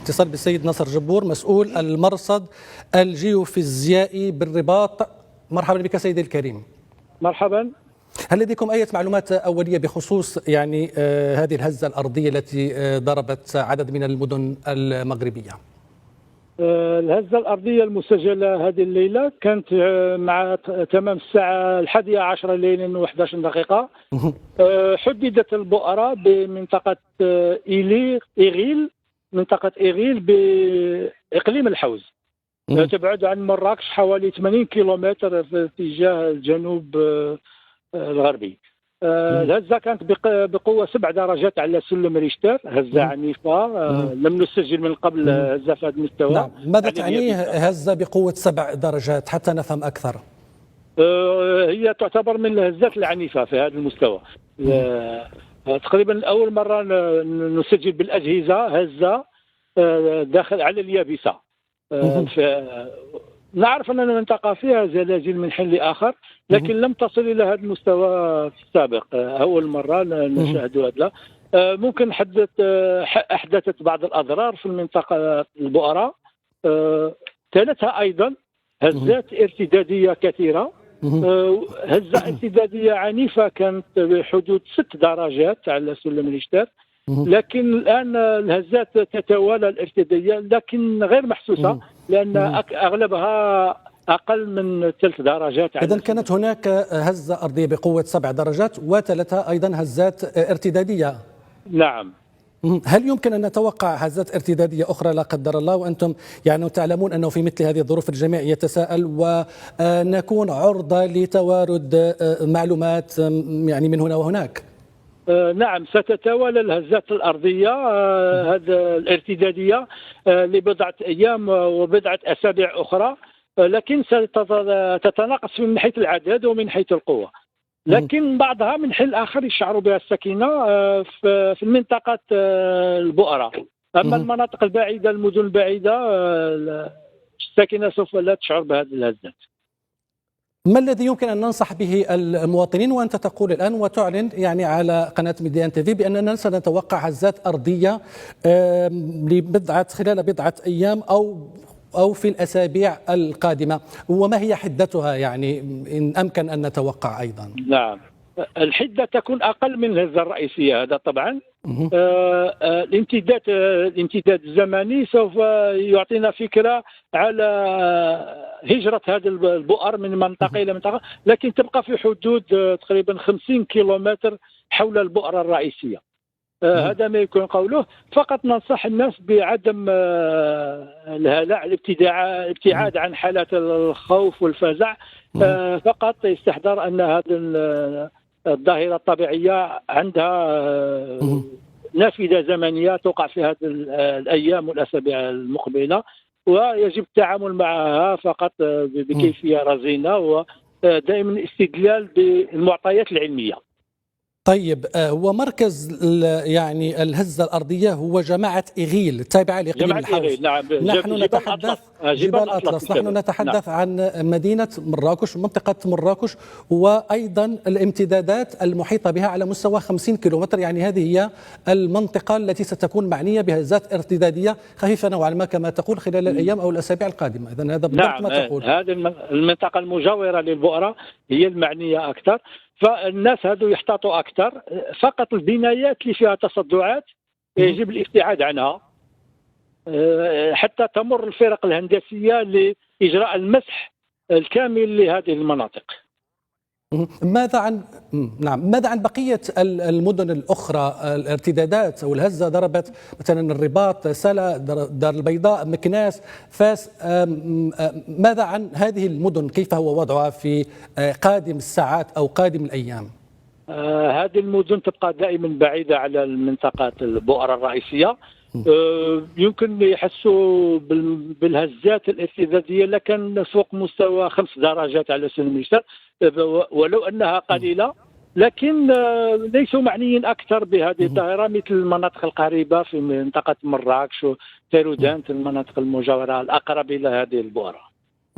الاتصال بالسيد نصر جبور مسؤول المرصد الجيوفيزيائي بالرباط. مرحبا بك سيدي الكريم. مرحبا. هل لديكم أي معلومات أولية بخصوص هذه الهزة الأرضية التي ضربت عدد من المدن المغربية؟ الهزة الأرضية المسجلة هذه الليلة كانت مع تمام الساعة 11 ليلا و11 دقيقة. حددت البؤرة بمنطقة منطقة إيغيل بإقليم الحوز. تبعد عن مراكش حوالي 80 كيلومتر في اتجاه الجنوب الغربي. الهزة كانت بقوة 7 درجات على سلم ريشتر، هزة عنيفة لم نسجل من قبل هزة في هذا المستوى. نعم. ماذا تعنيه هزة بقوة 7 درجات حتى نفهم أكثر؟ هي تعتبر من الهزات العنيفة في هذا المستوى. تقريبا أول مرة نسجل بالأجهزة هزة داخل على اليابسة. نعرف أن المنطقة فيها زلازل من حين لآخر، لكن لم تصل إلى هذا المستوى في السابق. أول مرة نشاهد هذا. ممكن أحدثت بعض الأضرار في المنطقة البؤرة. تلتها أيضا هزات ارتدادية كثيرة. هزة ارتدادية عنيفة كانت بحدود 6 درجات على سلم ريشتر، لكن الآن الهزات تتوالى الارتدادية لكن غير محسوسة، لأن أغلبها أقل من 3 درجات. إذن كانت هناك هزة أرضية بقوة 7 درجات وتلتها أيضا هزات ارتدادية. نعم. هل يمكن أن نتوقع هزات ارتدادية أخرى لا قدر الله، وأنتم تعلمون أنه في مثل هذه الظروف الجميع يتساءل ونكون عرضة لتوارد معلومات من هنا وهناك؟ نعم، ستتوالى الهزات الأرضية هذا الارتدادية لبضعة أيام وبضعة أسابيع أخرى، لكن ستتناقص من حيث العدد ومن حيث القوة. لكن بعضها من حين آخر يشعر بها السكينة في المنطقة البؤرة. أما المناطق البعيدة، المدن البعيدة، الساكنة سوف لا تشعر بهذه الهزات. ما الذي يمكن أن ننصح به المواطنين وأنت تقول الآن وتعلن على قناة ميديان تي في بأننا سنتوقع هزات أرضية خلال بضعة أيام أو في الأسابيع القادمة، وما هي حدتها إن أمكن أن نتوقع أيضا؟ نعم، الحدة تكون أقل من الهزة الرئيسية هذا طبعا. الامتداد الزمني سوف يعطينا فكرة على هجرة هذه البؤر من منطقة إلى منطقة، لكن تبقى في حدود تقريبا 50 كيلومتر حول البؤرة الرئيسية. هذا ما يكون قوله. فقط ننصح الناس بعدم الهلع، الابتعاد عن حالات الخوف والفزع. فقط يستحضر أن هذه الظاهرة الطبيعية عندها نافذة زمنية توقع في هذه الأيام والأسابيع المقبلة، ويجب التعامل معها فقط بكيفية رزينة ودائما الاستدلال بالمعطيات العلمية. طيب، هو مركز الهزة الأرضية هو جماعة إيغيل التابعة لإقليم الحوز. نعم. نحن نتحدث جبال أطلس. نحن نتحدث عن مدينة مراكش، منطقة مراكش، وأيضا الامتدادات المحيطة بها على مستوى 50 كيلومتر. هذه هي المنطقة التي ستكون معنية بهزات ارتدادية خفيفة نوعا ما كما تقول خلال الأيام أو الأسابيع القادمة. إذن هذا بالضبط ما تقول. هذه المنطقة المجاورة للبؤرة هي المعنية أكثر، فالناس هذو يحتاطوا أكثر. فقط البنايات اللي فيها تصدعات يجب الابتعاد عنها حتى تمر الفرق الهندسية لإجراء المسح الكامل لهذه المناطق. ماذا عن بقية المدن الأخرى؟ الارتدادات أو الهزة ضربت مثلا الرباط، سلا، دار البيضاء، مكناس، فاس. ماذا عن هذه المدن؟ كيف هو وضعها في قادم الساعات أو قادم الأيام؟ هذه المدن تبقى دائما بعيدة على المنطقة البؤرة الرئيسية. يمكن يحسوا بالهزات الارتدادية لكن فوق مستوى 5 درجات على سلم ريشتر، ولو أنها قليلة، لكن ليسوا معنيين أكثر بهذه الظاهرة مثل المناطق القريبة في منطقة مراكش وتيرودانت، المناطق المجاورة الأقرب إلى هذه البؤرة.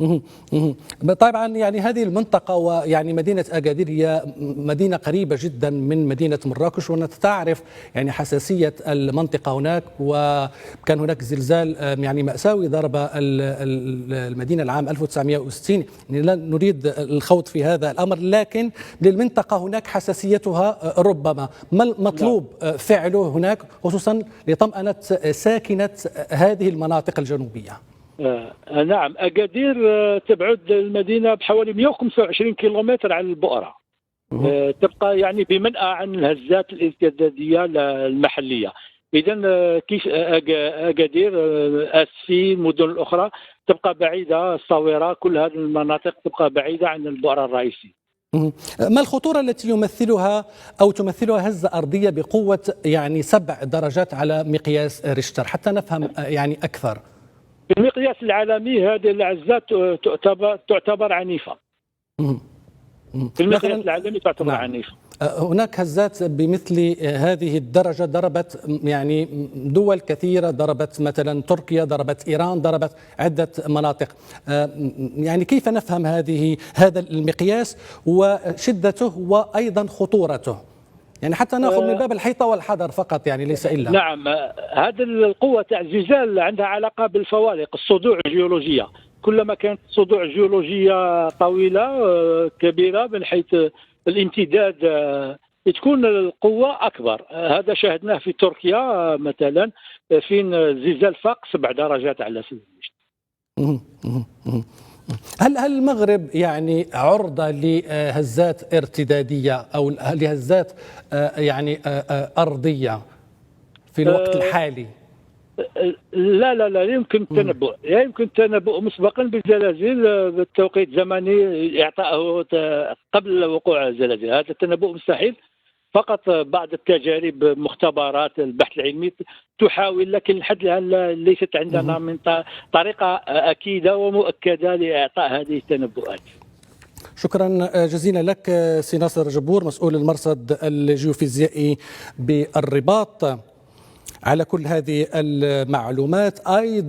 مهم. مهم. طبعا يعني هذه المنطقة ويعني مدينة أكادير هي مدينة قريبة جدا من مدينة مراكش، وأنت تعرف يعني حساسية المنطقة هناك، وكان هناك زلزال يعني مأساوي ضرب المدينة العام 1960. يعني لا نريد الخوض في هذا الأمر، لكن للمنطقة هناك حساسيتها ربما. ما المطلوب فعله هناك خصوصا لطمأنة ساكنة هذه المناطق الجنوبية؟ نعم، أكادير تبعد المدينة بحوالي 125 كيلومتر عن البؤرة. تبقى يعني بمنأى عن الهزات الارتدادية المحلية. إذا كيف أكادير، أسفين، المدن الأخرى تبقى بعيدة، الصويرة، كل هذه المناطق تبقى بعيدة عن البؤرة الرئيسي. ما الخطورة التي يمثلها أو تمثلها هزة أرضية بقوة يعني 7 درجات على مقياس ريشتر، حتى نفهم يعني أكثر؟ في المقياس العالمي هذه الهزات تعتبر عنيفة. في المقياس العالمي تعتبر عنيفة. هناك هزات بمثل هذه الدرجة ضربت يعني دول كثيرة، ضربت مثلا تركيا، ضربت إيران، ضربت عدة مناطق. يعني كيف نفهم هذا المقياس وشدته وأيضا خطورته؟ يعني حتى ناخذ من باب الحيطة والحذر فقط، يعني ليس إلا. نعم، هذه القوة تاع الزلزال عندها علاقة بالفوالق، الصدوع الجيولوجية. كلما كانت صدوع جيولوجية طويلة كبيرة من حيث الامتداد تكون القوة أكبر. هذا شاهدناه في تركيا مثلا، فين الزلزال فاق 7 درجات على سبيل المثال. هل المغرب يعني عرضة لهزات ارتدادية أو لهزات يعني أرضية في الوقت الحالي؟ لا لا لا، يمكن التنبؤ، يمكن التنبؤ مسبقا بالزلازل بالتوقيت زمني إعطائه قبل وقوع الزلازل. هذا التنبؤ مستحيل، فقط بعض التجارب، مختبرات البحث العلمي تحاول، لكن لحد الآن ليست عندنا من طريقة أكيدة ومؤكدة لإعطاء هذه التنبؤات. شكرا جزيلا لك سي ناصر جبور، مسؤول المرصد الجيوفيزيائي بالرباط، على كل هذه المعلومات. أيضا